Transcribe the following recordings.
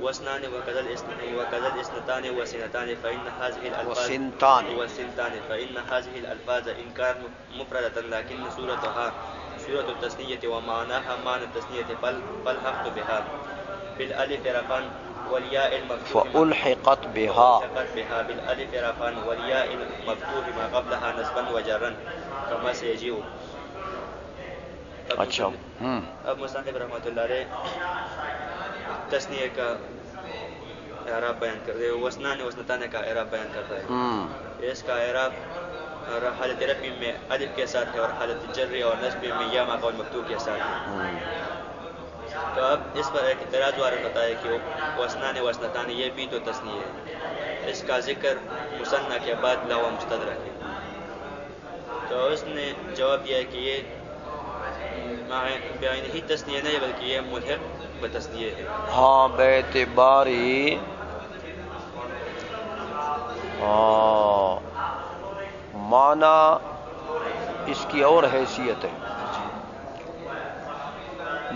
واثنان وكذا الاثنتان وسنتان فإن هذه الألفاظ وسنتان فإن هذه الألفاظ إن كانت مفردة لكن صورتها صورة التثنية ومعناها معنى التثنية فالحقت بها بالألف رفعا والياء المفتوح فألحقت بها بالألف رفعا والياء المفتوح ما قبلها نصبا وجرا كما سيجيء. اچھا اب مصنف رحمۃ اللہ علیہ تثنیہ کا اعراب بیان کر رہے ہیں. وسنان وسنتان کا اعراب بیان کرتا ہے. اس کا اعراب حالت رفع میں الف کے ساتھ ہے اور حالت جر اور نصب میں یا ما قبل مفتوح کے ساتھ ہے. تو اب اس پر ایک اعتراض وارد ہوتا ہے کہ وسنان وسنتان یہ بھی تو تثنیہ ہے, اس کا ذکر مثنیٰ کے بعد لا و مستدرک ہے. تو اس نے جواب دیا ہے کہ یہ بیان ہی تثنیہ نہیں بلکہ یہ ملحق بتثنیہ ہے. ہاں باعتباری معنی اس کی اور حیثیت ہے,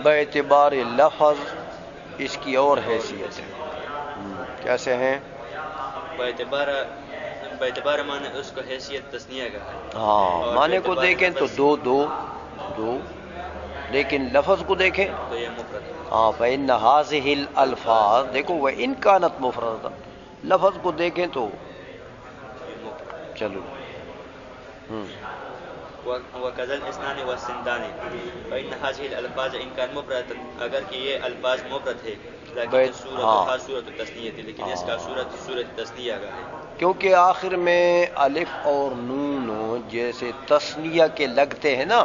باعتبار لفظ اس کی اور حیثیت ہے. کیسے ہیں؟ باعتبار معنی اس کو حیثیت تثنیہ کا ہے. ہاں معنی کو دیکھیں تو دو دو دو, لیکن لفظ کو دیکھیں تو یہ مفرد ہے. ہاں فإن هذه الألفاظ دیکھو وإن كانت مفردة, لفظ کو دیکھیں تو چلو وكذا الاثنان والسنتان فإن هذه الألفاظ إن كان مفرد, اگر کہ یہ الفاظ مفرد ہے لیکن صورت صورت التثنیہ ہے, لیکن اس کا صورت تثنیہ کا ہے کیونکہ آخر میں الف اور نون جیسے تثنیہ کے لگتے ہیں نا,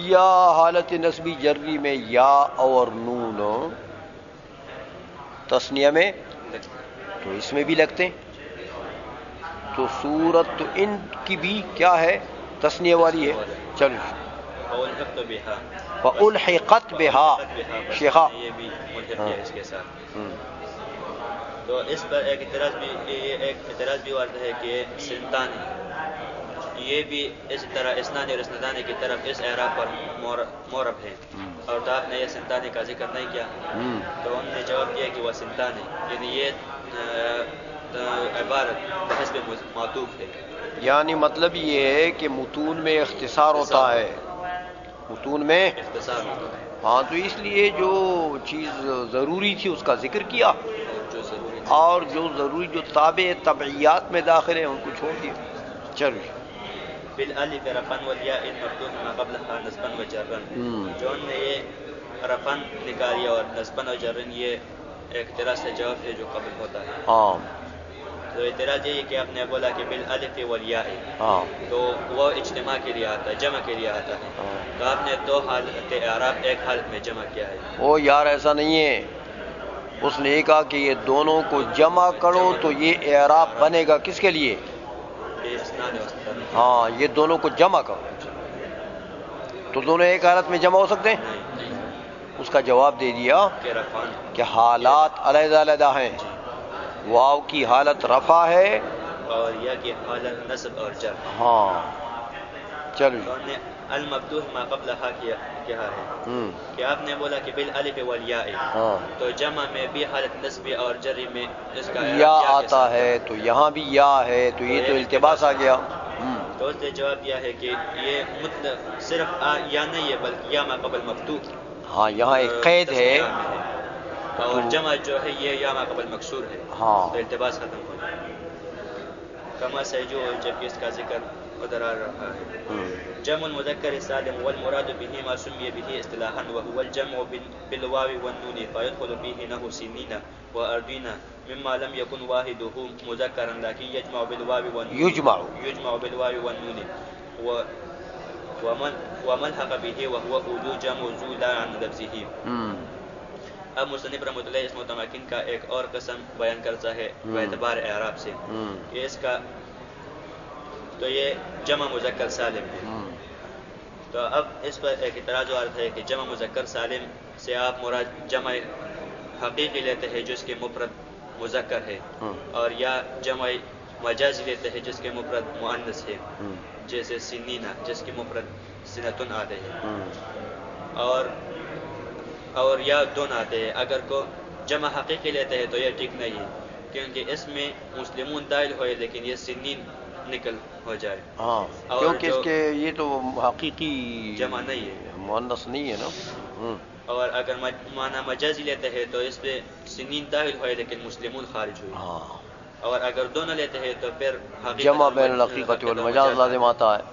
یا حالت نسبی جری میں یا اور نون تثنیہ میں تو اس میں بھی لگتے ہیں. تو صورت تو ان کی بھی کیا ہے, تثنیہ والی ہے. چلو فألحقت بها شیخا یہ بھی ملحق ہے اس کے ساتھ. تو اس پر ایک اعتراض بھی وارد ہے کہ سنتان یہ بھی اس طرح اسنان اور اسنتان کی طرف اس اعراب پر مورب ہے, اور تو آپ نے یہ سنتان کا ذکر نہیں کیا. تو انہوں نے جواب دیا کہ وہ سنتان ہے, یعنی یہ عبارت حسب معطوف ہے. یعنی مطلب یہ ہے کہ متون میں اختصار ہوتا ہے, متون میں اختصار ہوتا ہے. ہاں تو اس لیے جو چیز ضروری تھی اس کا ذکر کیا, اور جو ضروری جو تابع تبعیات میں داخل ہیں ان کو چھوڑ دیا. چلو بالالف رفعا والياء المفتوح ما قبلها نصبا وجرا, جو انہوں نے یہ رفعا نکالیا اور نصبا و جرا یہ ایک طرح سے جواب ہے جو قبل ہوتا ہے. ہاں تو اعتراض یہ ہے کہ آپ نے بولا کہ بالالف والياء, تو وہ اجتماع کے لیے آتا ہے, جمع کے لیے آتا ہے. تو آپ نے دو حالت اعراب ایک حالت میں جمع کیا ہے. او یار ایسا نہیں ہے, اس نے یہ کہا کہ یہ دونوں کو جمع کرو تو یہ اعراب بنے گا کس کے لیے؟ ہاں یہ دونوں کو جمع کرو تو دونوں ایک حالت میں جمع ہو سکتے ہیں. اس کا جواب دے دیا کہ حالات علیحدہ علیحدہ ہیں. واو کی حالت رفع ہے اور یا کی حالت نصب اور جر. ہاں چلو المفتوح ما قبلها کیا ہے کہ آپ نے بولا کہ بالالف والیاء, تو جمع میں بھی حالت نصب اور جر میں اس کا یا آتا ہے, تو یہاں بھی یا ہے, تو یہ تو التباس آ گیا. تو اس نے جواب دیا ہے کہ یہ مطلب صرف یا نہیں ہے بلکہ یا ما قبل مفتوح. ہاں یہاں ایک قید ہے, اور جمع جو ہے یہ یا ما قبل مکسور ہے. ہاں تو التباس ختم ہو جائے. کما سے جو جب اس کا ذکر ادھر آ رہا ہے. جمع المذکر السالم والمراد به ما سمي به اصطلاحا وهو الجمع بالواو والنون فيدخل فيه نحو سنين وأرضين مما لم يكن واحده مذكرا لكن يجمع بالواو والنون يجمع بالواو والنون وملحق به وهو وجود جمع زولا عن لفظه. اب مصنف رحمۃ اللہ اس متمکن کا ایک اور قسم بیان کرتا ہے باعتبار اعراب سے کہ اس کا تو یہ جمع مذکر سالم ہے. تو اب اس پر ایک اعتراض آتا ہے کہ جمع مذکر سالم سے آپ مراد جمع حقیقی لیتے ہیں جس کے مفرد مذکر ہے, اور یا جمع مجازی لیتے ہیں جس کے مفرد مؤنث ہے, جیسے سنینا جس کے مفرد سنتن آتے ہیں. اور اور یا دون آتے ہیں. اگر کو جمع حقیقی لیتے ہیں تو یہ ٹھیک نہیں ہے، کیونکہ اس میں مسلمون داخل ہوئے لیکن یہ سنین نکل ہو جائے. ہاں کیونکہ اس کے یہ تو حقیقی جمع نہیں ہے، مؤنث نہیں ہے نا. اور اگر معنی مجازی لیتے ہیں تو اس پہ سنین داخل ہوئے لیکن مسلمون خارج ہوئے. ہاں اور اگر دونوں لیتے ہیں تو پھر جمع بین الحقیقت والمجاز لازم آتا ہے.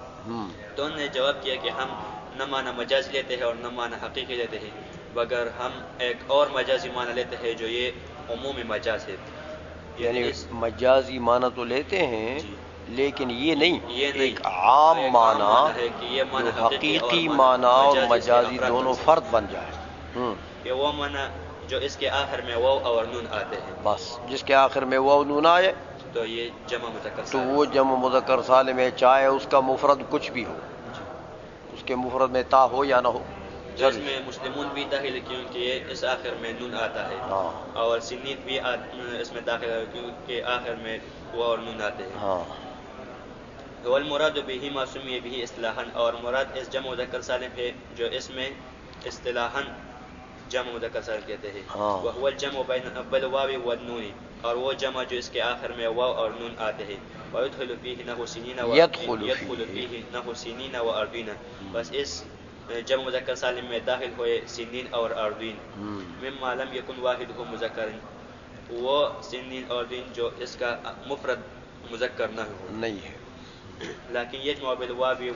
تو انہوں نے جواب کیا کہ ہم نہ معنی مجازی لیتے ہیں اور نہ معنی حقیقی لیتے ہیں، مگر ہم ایک اور مجازی معنی لیتے ہیں جو یہ عمومی مجاز ہے. یعنی مجازی معنی تو لیتے ہیں لیکن یہ نہیں ایک عام معنی ہے کہ یہ معنی جو حقیقی معنی اور مجازی دونوں فرد بن جائے. کہ وہ معنی جو اس کے آخر میں واو اور نون آتے ہیں، بس جس کے آخر میں واو نون آئے تو یہ جمع مذکر تو سالم. وہ جمع مذکر سالم ہے، چاہے اس کا مفرد کچھ بھی ہو، اس کے مفرد میں تا ہو یا نہ ہو. اس میں مسلمون بھی داخل ہے کیونکہ یہ اس آخر میں نون آتا ہے، اور سنین بھی اس میں داخل ہے کیونکہ آخر میں واو اور نون آتے ہیں. والمراد به ما سمی به اصطلاحا، اور مراد اس جمع مذکر سالم ہے جو اس میں اصطلاحا جمع مذکر سالم کہتے ہیں. وهو الجمع بین الواو والنون، اور وہ جمع جو اس کے آخر میں واو اور نون آتے ہیں. ويدخل فيه نحو سنین يدخل فيه نحو سنین وارضین، بس اس جمع مذکر سالم میں داخل ہوئے سنین اور اردین. مما لم يكن واحدہ مذکر، وہ سنین اور اردین جو اس کا مفرد مذکر نہ ہو نہیں ہے. لیکن یجمع بالواو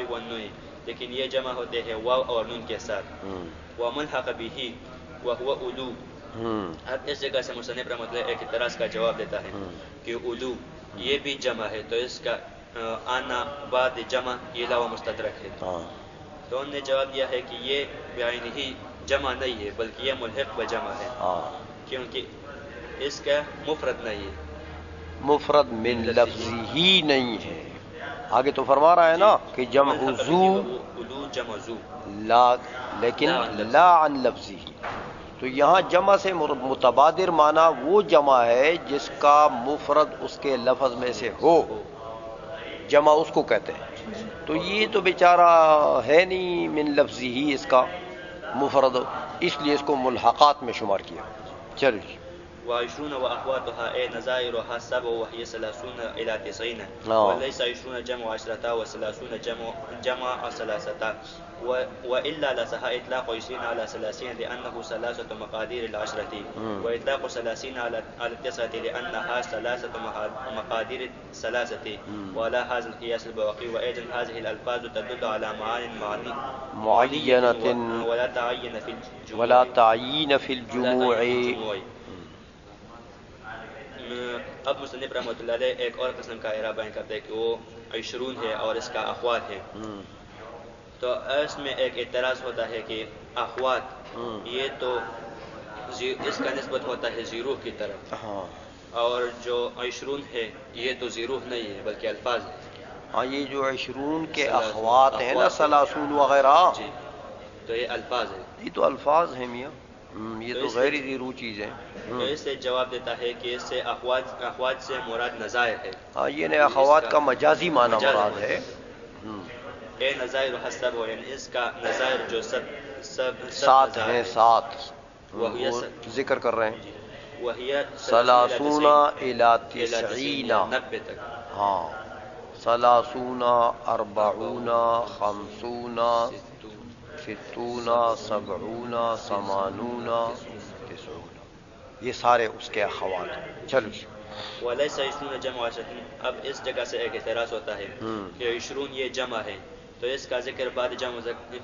والنون، لیکن یہ جمع ہوتے ہیں واو اور نون کے ساتھ. وملحق به وهو اولو، اب اس جگہ سے مصنف رحمۃ اللہ ایک اعتراض کا جواب دیتا ہے کہ اولو یہ بھی جمع ہے، تو اس کا آنا بعد جمع یہ لا و مستدرک ہے. تو انہوں نے جواب دیا ہے کہ یہ بعین ہی جمع نہیں ہے بلکہ یہ ملحق بجمع ہے، کیونکہ اس کا مفرد نہیں ہے، مفرد من لفظی ہی نہیں ہے. آگے تو فرما رہا ہے نا کہ جمع زو جمع زو لا، لیکن لا عن لفظی. تو یہاں جمع سے متبادر معنی وہ جمع ہے جس کا مفرد اس کے لفظ میں سے ہو، جمع اس کو کہتے ہیں. تو یہ تو بیچارہ ہے نہیں من لفظی ہی اس کا مفرد، اس لیے اس کو ملحقات میں شمار کیا. چلیے. وعشرون وأخواتها أي نظائرها 7 وهي 30 إلى 90، وليس 20 جمع 10 و30 جمع 3، وإلا لصح إطلاق 20 على 30 لأنه 3 مقادير العشرة، وإطلاق 30 على 9 لأنها 3 مقادير 3، وعلى هذا القياس البواقي. وأيضا هذه الألفاظ تدل على معان معينة ولا تعيين في الجموع. اب مصنف رحمۃ اللہ علیہ ایک اور قسم کا اعراب بیان کرتے ہیں کہ وہ 20 ہے اور اس کا اخوات ہے. تو اس میں ایک اعتراض ہوتا ہے کہ اخوات یہ تو اس کا نسبت ہوتا ہے زیروح کی طرف، اور جو 20 ہے یہ تو زیروح نہیں ہے بلکہ الفاظ ہے. ہاں یہ جو 20 کے اخوات ہیں نا 30 وغیرہ، تو یہ الفاظ ہے، یہ تو الفاظ ہیں میاں، یہ تو غیر زیروح چیز ہے. تو اس سے جواب دیتا ہے کہ اس سے اخوات سے مراد نظائر ہے. ہاں یہ اخوات کا مجازی معنی مراد ہے. اے نظائر حسب ہو، یعنی اس کا نظائر جو سات ہیں، سات ذکر کر رہے ہیں. وہی 30 الی 90، 90 تک. ہاں 30 40 50 60 70 80 90، یہ سارے اس کے اخوات ہیں. چلو. ولیس 20 جمع 10، اب اس جگہ سے ایک اعتراض ہوتا ہے کہ 20 یہ جمع ہے، تو اس کا ذکر بعد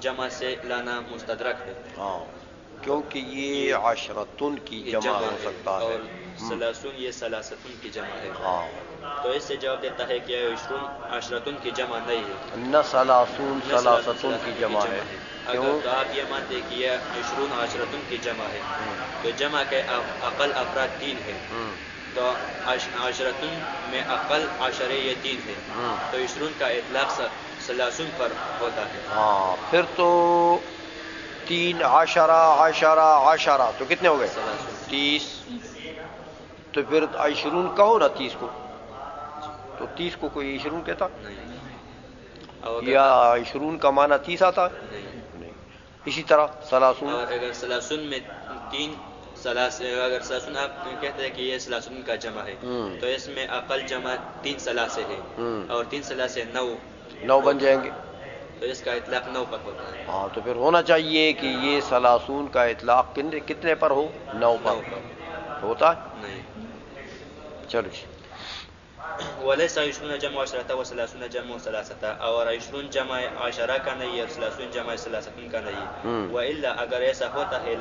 جمع سے لانا مستدرک ہے. ہاں کیونکہ یہ عشرتن کی جمع ہو سکتا ہے، اور 30 یہ 30 کی جمع ہے. تو اس سے جواب دیتا ہے کہ 20 عشرتن کی جمع نہیں ہے، نہ 30 کی جمع ہے. اگر تو آپ یہ مانتے ہیں کہ یہ 20 عشرتن کی جمع ہے، تو جمع کے اقل افراد 3 ہیں، تو عشرتن میں اقل عشرے یہ 3 ہیں، تو 20 کا اطلاق 30 پر ہوتا ہے. ہاں پھر تو 3 10 تو کتنے ہو گئے؟ 30. تو پھر 20 کہو نا 30 کو، تو 30 کو کوئی 20 کہتا یا 20 کا معنی 30 آتا؟ نہیں. اسی طرح سلاسون، اور اگر سلاسن میں تین اگر سلاسن آپ کہتے ہیں کہ یہ سلاسن کا جمع ہے تو اس میں اقل جمع 3 سلاسے ہے اور 3 سلاسے 9 بن جائیں گے، تو اس کا اطلاق 9 پر ہوتا ہے. ہاں تو پھر ہونا چاہیے کہ یہ سلاسون کا اطلاق کتنے پر ہو؟ 9 پر ہوتا ہے نہیں. چلو جی. وليس 20 جمع 10 و30 جمع 3 اور 20 جمع 10 کا نہیں اور 30 جمع 30 کا نہیں. والا اگر ایسا ہوتا ہے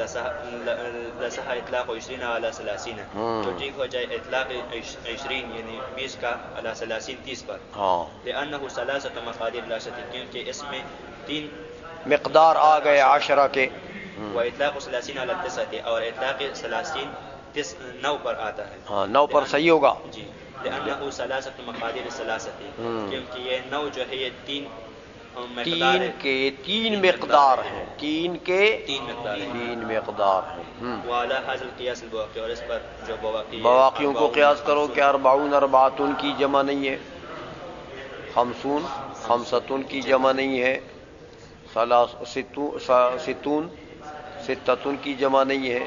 لصح اطلاق 20 على 30 تو ٹھیک ہو جائے اطلاق 20 یعنی 20 کا على 30 پر. لانه 3 مقادير لا شك کیونکہ اس میں 3 مقدار آ گئے 10 کے. واطلاق 30 على 9 اور اطلاق 30 9 پر آتا ہے. ہاں 9 پر صحیح ہوگا جی. لأنه 3 مقادير 3 کیونکہ یہ 9 جو ہے یہ 3 مقدار ہے. 3 مقدار ہیں، 3 کے 3 مقدار ہیں. 3 مقدار ہیں. وعلى هذا القياس البواقي اور اس پر جو بواقیوں کو قیاس کرو کہ 40 اربعتن کی جمع نہیں ہے، 50 خمستن کی جمع نہیں ہے، 60 ستتن کی جمع نہیں ہے،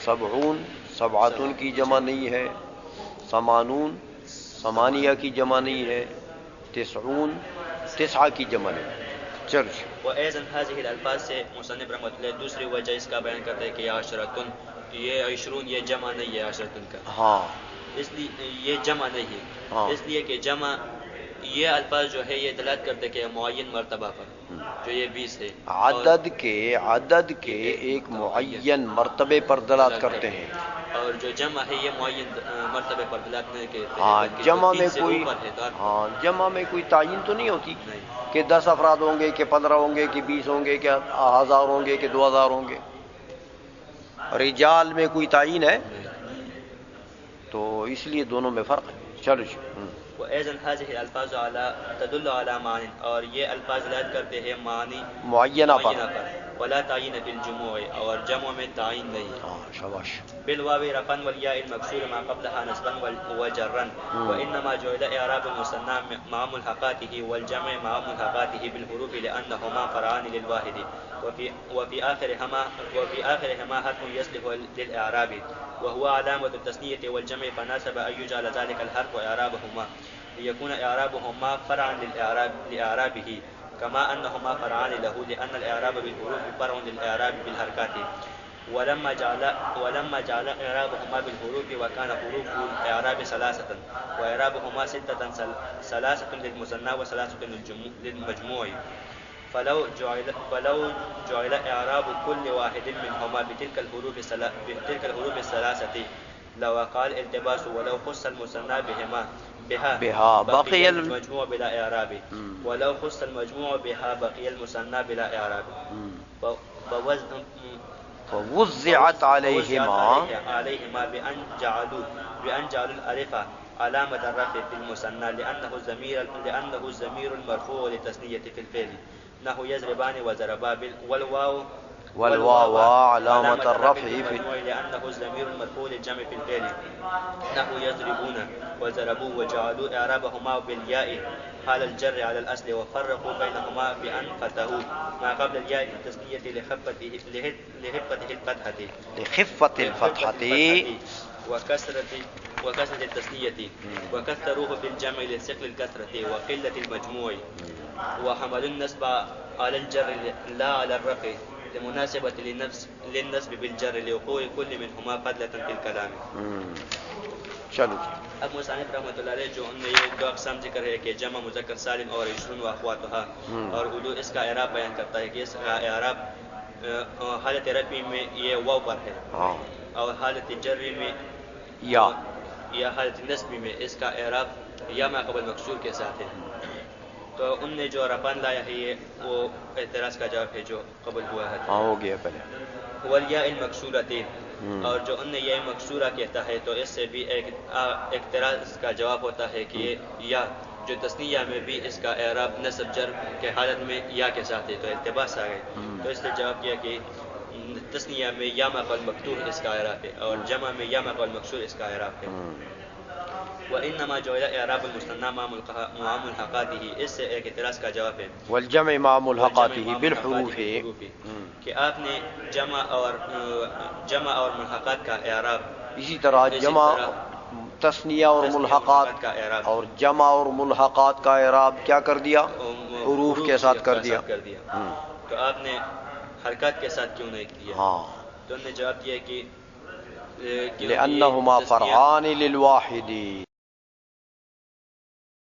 70 سبعتن کی جمع نہیں ہے، 80 ثمانیہ کی جمع نہیں ہے، 90 9 کی جمع نہیں ہے. چل وأيضا هذه الألفاظ سے مصنف رحمۃ اللہ دوسری وجہ اس کا بیان کرتے ہیں کہ عشرتن یہ 20 یہ جمع نہیں ہے عشرتن کا. ہاں اس لیے یہ جمع نہیں ہے. اس لیے کہ جمع یہ الفاظ جو ہے یہ دلالت کرتے کہ معین مرتبہ پر جو یہ 20 ہے عدد کے ایک معین مرتبے پر دلالت کرتے ہیں. اور جو جمع ہے یہ معین مرتبے پر دلالت نہیں کرتے. جمع میں کوئی تعین تو نہیں ہوتی کہ 10 افراد ہوں گے کہ 15 ہوں گے کہ 20 ہوں گے کہ 1000 ہوں گے کہ 2000 ہوں گے. رجال میں کوئی تعین ہے تو اس لیے دونوں میں فرق ہے. چلو جی. وأيضا هذه الألفاظ تدل على معنى اور یہ الفاظ دلالت کرتے ہیں معنی معینہ پر ولا تعین فی الجموع اور جمع میں تعین نہیں. شاباش. بالواو رفعا والياء المكسور ما قبلها نصبا وجرا وانما جعل اعراب المثنى مع ملحقاته والجمع مع ملحقاته بالحروف لانهما فرعان للواحد وفي آخرهما حرف يصلح للإعراب وهو علامة التثنية والجمع فناسب أن يجعل ذلك الحرف إعرابهما ليكون إعرابهما فرعا لإعرابه كما أنهما فرعان له لأن الإعراب بالحروف فرع للإعراب بالحركات ولما جعل إعرابهما بالحروف وكان حروف الإعراب 3 وإعرابهما 6 3 للمثنى و3 للمجموع فلو جعل إعراب كل واحد منهما بتلك الحروف 3 لو قال التباس ولو خص المثنى بها بقي المجموع بلا إعراب ولو خص المجموع بها بقي المثنى بلا إعراب فوزعت عليهما بأن جعلوا الألف علامة الرفع في المثنى لأنه الضمير المرفوع للتثنية في الفعل نحو يضربان وضربا والواو علامة الرفع في لأنه الضمير المرفوع للجمع في الفعل نحو يضربون وضربوا وجعلوا إعرابهما بالياء حال الجر على الأصل وفرقوا بينهما بأن فتحوا ما قبل الياء في التثنية لخفة الفتحة وكسرة التثنية وكثروه بالجمع لثقل الكثرة وقلة المجموع وحملوا النسب على الجر لا على الرفع لمناسبة للنسب بالجر لوقوع كل منهما فضلة في الكلام. چلو اب مصنف رحمۃ اللہ علیہ جو ان نے یہ دو اقسام ذکر ہے کہ جمع مذکر سالم اور 20 واخواتها اور اردو اس کا اعراب بیان کرتا ہے کہ اس کا اعراب حالت رفع میں یہ واو پر ہے اور حالت جر میں یا حالت نصب میں اس کا اعراب یا ما قبل مکسور کے ساتھ ہے. تو ان نے جو رفعن لایا ہے یہ وہ اعتراض کا جواب ہے جو قبل ہوا ہے. ہو گیا پہلے. والیاء المکسورتین اور جو ان نے یہ مکسورہ کہتا ہے تو اس سے بھی ایک اعتراض کا جواب ہوتا ہے کہ یا جو تثنیہ میں بھی اس کا اعراب نصب جر کے حالت میں یا کے ساتھ ہے تو التباس آ گئے. تو اس نے جواب کیا کہ تثنیہ میں یا ما قبل مفتوح اس کا اعراب ہے اور جمع میں یا ما قبل مکسور اس کا اعراب ہے. وانما جعل اعراب المثنى مع ملحقاته، اس سے ایک اعتراض کا جواب ہے والجمع مع ملحقاته بالحروف کہ آپ نے جمع اور ملحقات کا اعراب اسی طرح جمع تثنیہ اور ملحقات کا اعراب اور جمع اور ملحقات کا اعراب کیا کر دیا؟ حروف کے ساتھ کر دیا۔ تو آپ نے حرکات کے ساتھ کیوں نہیں کیا؟ ہاں، تو انہوں نے جواب دیا کہ لأنہما فرعان للواحد،